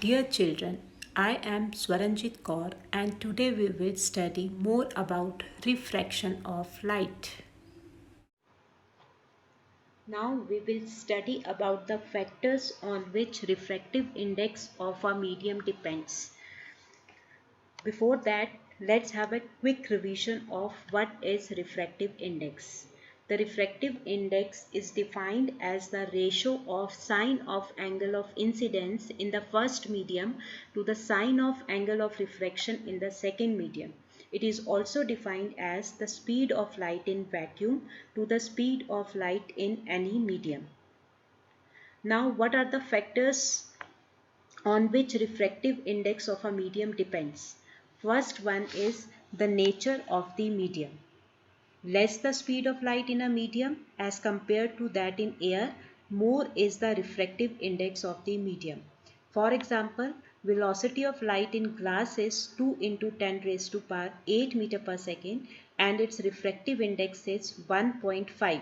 Dear children, I am Swaranjit Kaur and today we will study more about refraction of light. Now we will study about the factors on which refractive index of a medium depends. Before that, let's have a quick revision of what is refractive index. The refractive index is defined as the ratio of sine of angle of incidence in the first medium to the sine of angle of refraction in the second medium. It is also defined as the speed of light in vacuum to the speed of light in any medium. Now, what are the factors on which refractive index of a medium depends? First one is the nature of the medium. Less the speed of light in a medium as compared to that in air, more is the refractive index of the medium. For example, velocity of light in glass is 2 into 10 raised to power 8 meter per second and its refractive index is 1.5.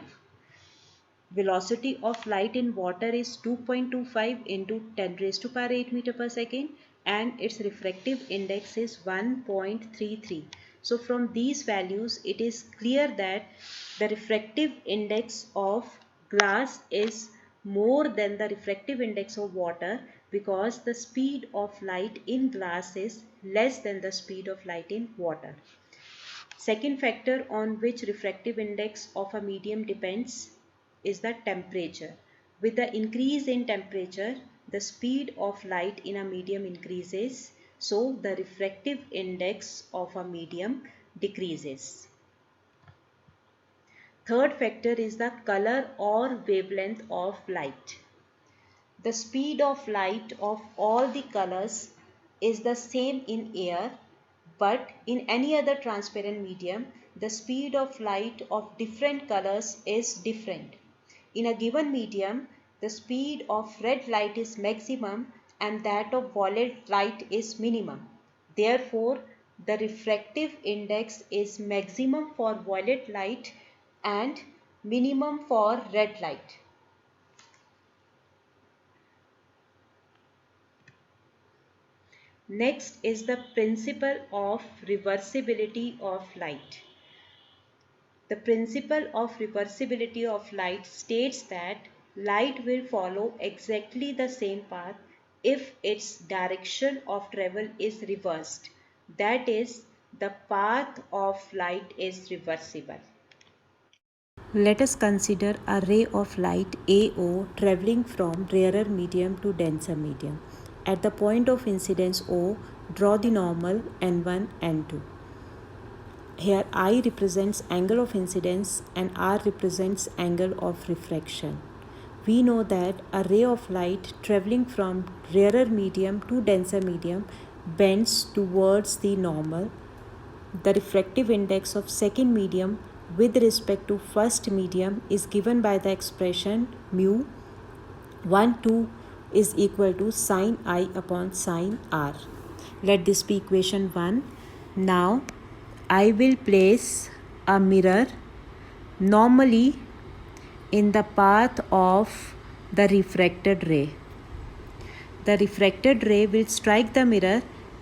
Velocity of light in water is 2.25 into 10 raised to power 8 meter per second and its refractive index is 1.33. So from these values it is clear that the refractive index of glass is more than the refractive index of water because the speed of light in glass is less than the speed of light in water. Second factor on which refractive index of a medium depends is the temperature. With the increase in temperature, the speed of light in a medium increases, so the refractive index of a medium decreases. Third factor is the color or wavelength of light. The speed of light of all the colors is the same in air, but in any other transparent medium, the speed of light of different colors is different. In a given medium, the speed of red light is maximum and that of violet light is minimum. Therefore, the refractive index is maximum for violet light and minimum for red light. Next is the principle of reversibility of light. The principle of reversibility of light states that light will follow exactly the same path if its direction of travel is reversed. That is, the path of light is reversible. Let us consider a ray of light AO traveling from rarer medium to denser medium. At the point of incidence O, draw the normal N1, N2. Here I represents angle of incidence and R represents angle of refraction. We know that a ray of light traveling from rarer medium to denser medium bends towards the normal. The refractive index of second medium with respect to first medium is given by the expression mu 1 2 is equal to sine I upon sine R. Let this be equation 1. Now I will place a mirror normally in the path of the refracted ray. The refracted ray will strike the mirror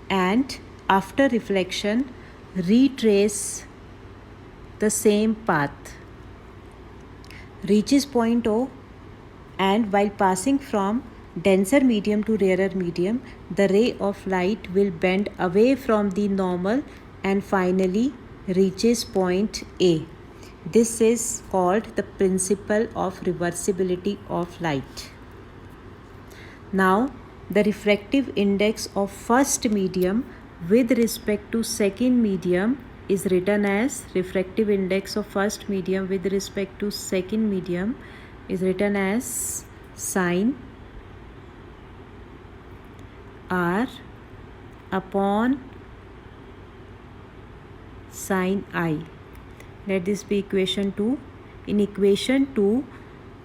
and after reflection retrace the same path, reaches point O, and while passing from denser medium to rarer medium, the ray of light will bend away from the normal and finally reaches point A. This is called the principle of reversibility of light. Now, the refractive index of first medium with respect to second medium is written as refractive index of first medium with respect to second medium is written as sine R upon sine I. Let this be equation 2. In equation 2,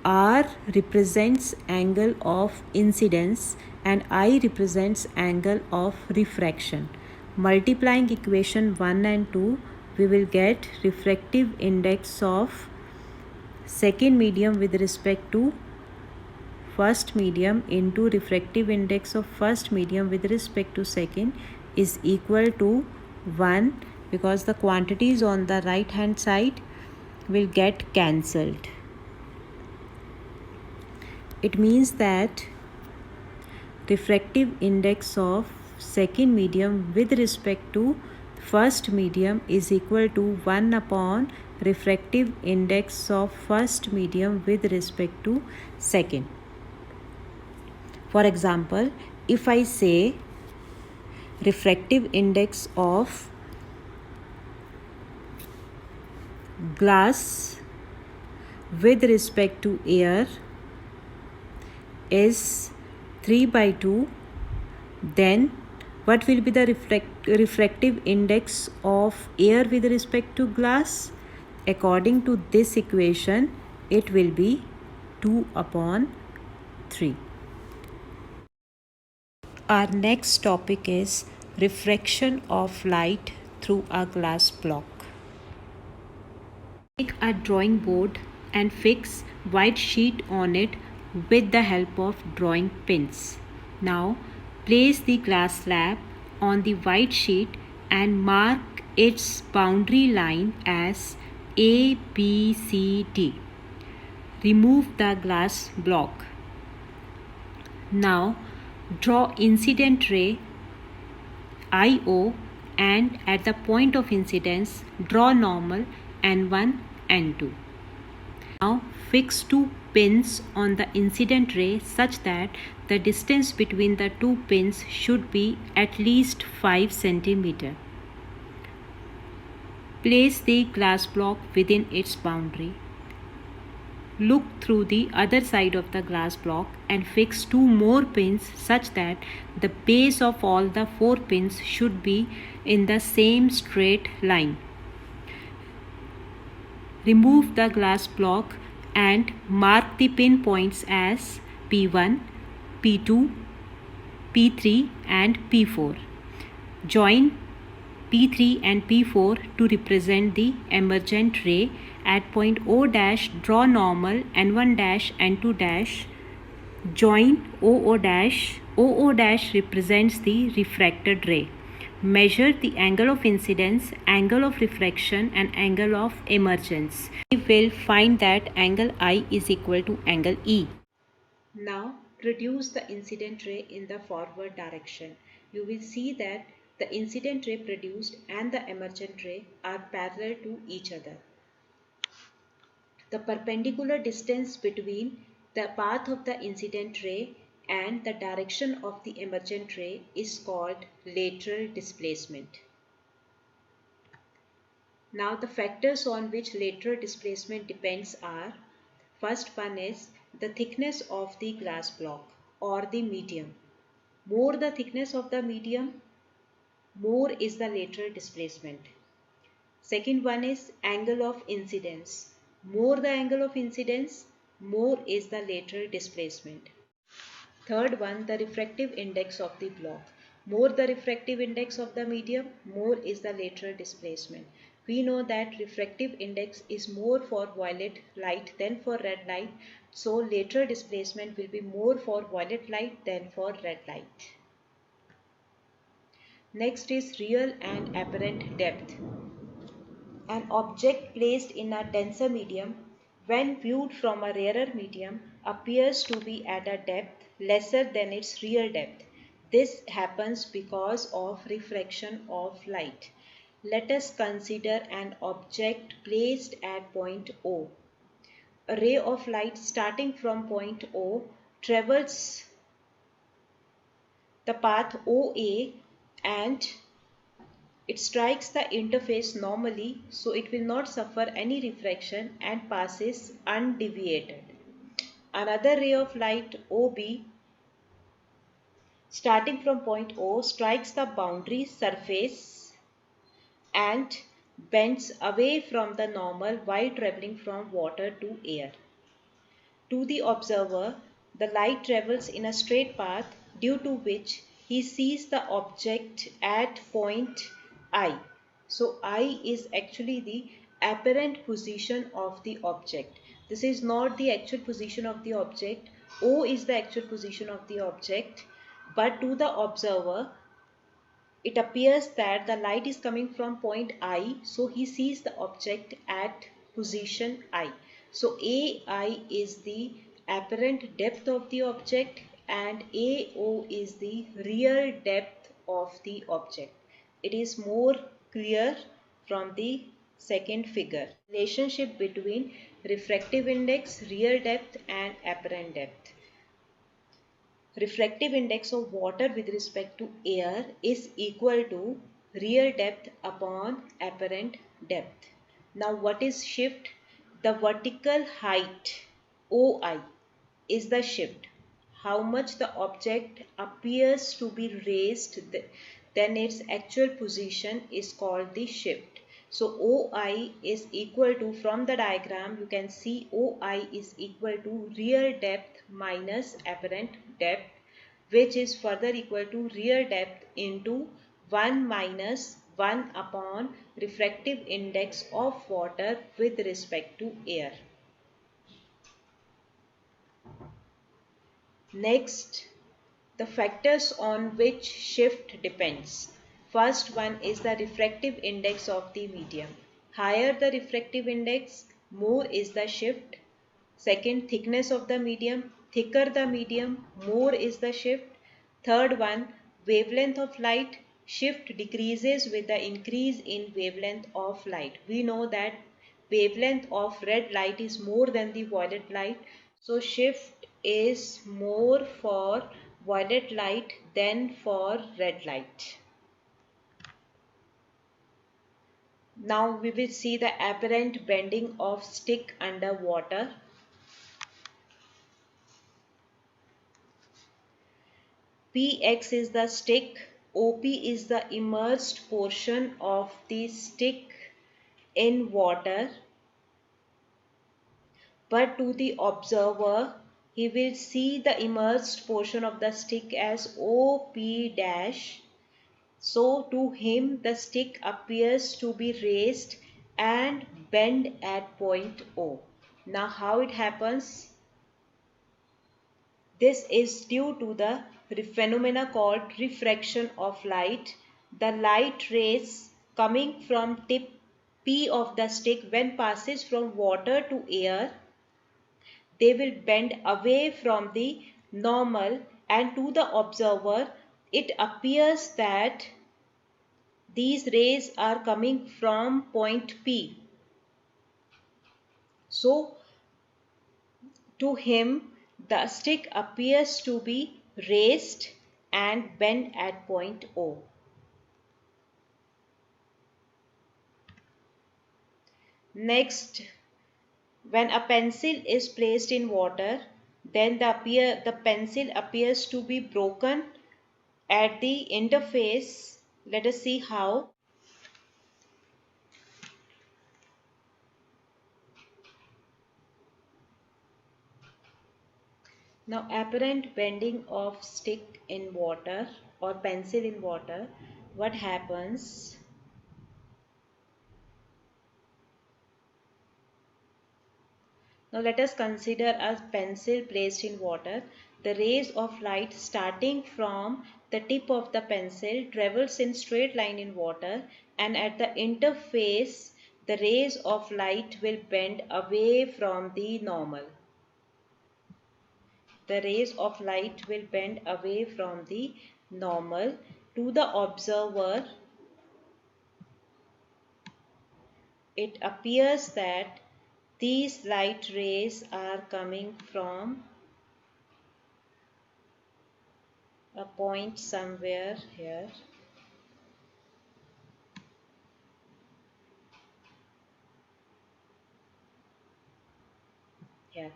R represents angle of incidence and I represents angle of refraction. Multiplying equation 1 and 2, we will get refractive index of second medium with respect to first medium into refractive index of first medium with respect to second is equal to 1, because the quantities on the right hand side will get cancelled. It means that refractive index of second medium with respect to first medium is equal to 1 upon refractive index of first medium with respect to second. For example, if I say refractive index of glass with respect to air is 3/2, then what will be the refractive index of air with respect to glass? According to this equation, it will be 2/3. Our next topic is refraction of light through a glass block. Take a drawing board and fix white sheet on it with the help of drawing pins. Now place the glass slab on the white sheet and mark its boundary line as A, B, C, D. Remove the glass block. Now draw incident ray IO, and at the point of incidence draw normal N1, N2. Now fix two pins on the incident ray such that the distance between the two pins should be at least 5 cm. Place the glass block within its boundary. Look through the other side of the glass block and fix two more pins such that the base of all the 4 pins should be in the same straight line. Remove the glass block and mark the pin points as P1, P2, P3 and P4. Join P3 and P4 to represent the emergent ray. At point O dash draw normal N1 dash N2 dash. Join OO dash. OO dash represents the refracted ray. Measure the angle of incidence, angle of refraction and angle of emergence. We will find that angle I is equal to angle E. Now produce the incident ray in the forward direction. You will see that the incident ray produced and the emergent ray are parallel to each other. The perpendicular distance between the path of the incident ray and the direction of the emergent ray is called lateral displacement. Now the factors on which lateral displacement depends are: first one is the thickness of the glass block or the medium. More the thickness of the medium, more is the lateral displacement. Second one is angle of incidence. More the angle of incidence, more is the lateral displacement. Third one, the refractive index of the block. More the refractive index of the medium, more is the lateral displacement. We know that refractive index is more for violet light than for red light. So lateral displacement will be more for violet light than for red light. Next is real and apparent depth. An object placed in a denser medium, when viewed from a rarer medium, appears to be at a depth lesser than its real depth. This happens because of refraction of light. Let us consider an object placed at point O. A ray of light starting from point O travels the path OA and it strikes the interface normally, so it will not suffer any refraction and passes undeviated. Another ray of light OB starting from point O strikes the boundary surface and bends away from the normal while traveling from water to air. To the observer, the light travels in a straight path, due to which he sees the object at point I. So I is actually the apparent position of the object. This is not the actual position of the object. O is the actual position of the object, but to the observer it appears that the light is coming from point I, so he sees the object at position I. So AI is the apparent depth of the object and AO is the real depth of the object. It is more clear from the second figure. Relationship between refractive index, real depth and apparent depth. Refractive index of water with respect to air is equal to real depth upon apparent depth. Now what is shift? The vertical height OI is the shift. How much the object appears to be raised then its actual position is called the shift. So OI is equal to, from the diagram you can see OI is equal to real depth minus apparent depth, which is further equal to real depth into 1 minus 1 upon refractive index of water with respect to air. Next, the factors on which shift depends. First one is the refractive index of the medium. Higher the refractive index, more is the shift. Second, thickness of the medium. Thicker the medium, more is the shift. Third one, wavelength of light. Shift decreases with the increase in wavelength of light. We know that wavelength of red light is more than the violet light. So shift is more for violet light than for red light. Now we will see the apparent bending of stick under water. Px is the stick, OP is the immersed portion of the stick in water, but to the observer he will see the immersed portion of the stick as OP dash. So to him the stick appears to be raised and bent at point O. Now how it happens? This is due to the phenomena called refraction of light. The light rays coming from tip P of the stick when passes from water to air, they will bend away from the normal, and to the observer it appears that these rays are coming from point P. So to him the stick appears to be raised and bent at point O. Next, when a pencil is placed in water, then the pencil appears to be broken at the interface. Let us see how. Now apparent bending of stick in water or pencil in water, what happens? Now let us consider a pencil placed in water. The rays of light starting from the tip of the pencil travels in straight line in water, and at the interface the rays of light will bend away from the normal. The rays of light will bend away from the normal. To the observer, it appears that these light rays are coming from a point somewhere here. Here.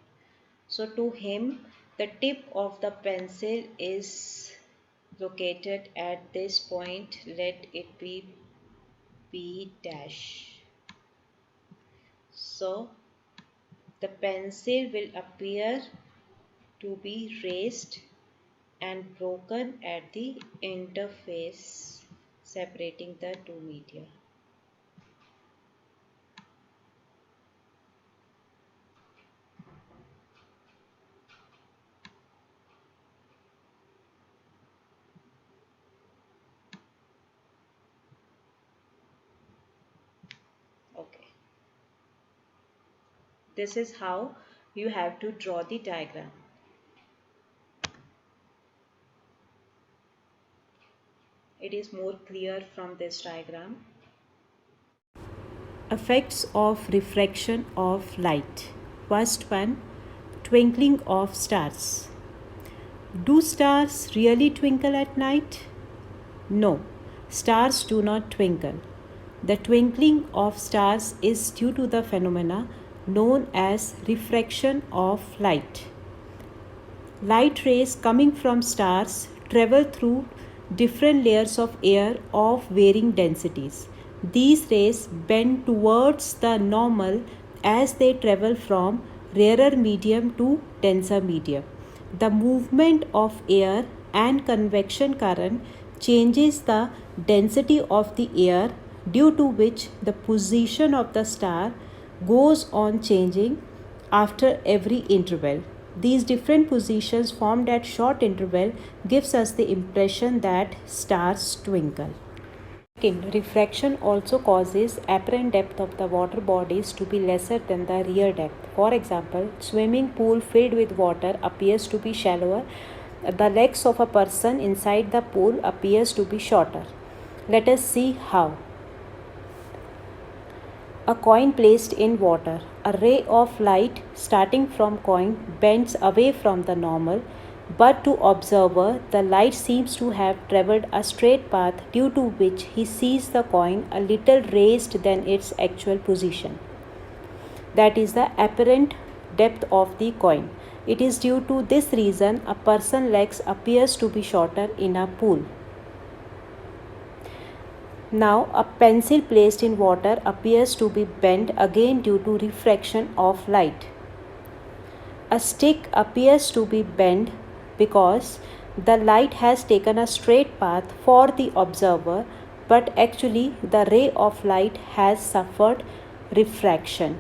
So to him, the tip of the pencil is located at this point. Let it be P dash. So the pencil will appear to be raised and broken at the interface separating the two media. This is how you have to draw the diagram. It is more clear from this diagram. Effects of refraction of light. First one, twinkling of stars. Do stars really twinkle at night? No, stars do not twinkle. The twinkling of stars is due to the phenomena known as refraction of light. Light rays coming from stars travel through different layers of air of varying densities. These rays bend towards the normal as they travel from rarer medium to denser medium. The movement of air and convection current changes the density of the air, due to which the position of the star goes on changing after every interval. These different positions formed at short interval gives us the impression that stars twinkle. Second, refraction also causes apparent depth of the water bodies to be lesser than the real depth. For example, swimming pool filled with water appears to be shallower. The legs of a person inside the pool appears to be shorter. Let us see how. A coin placed in water. A ray of light starting from coin bends away from the normal, but to observer the light seems to have travelled a straight path, due to which he sees the coin a little raised than its actual position. That is the apparent depth of the coin. It is due to this reason a person's legs appears to be shorter in a pool. Now, a pencil placed in water appears to be bent again due to refraction of light. A stick appears to be bent because the light has taken a straight path for the observer, but actually the ray of light has suffered refraction.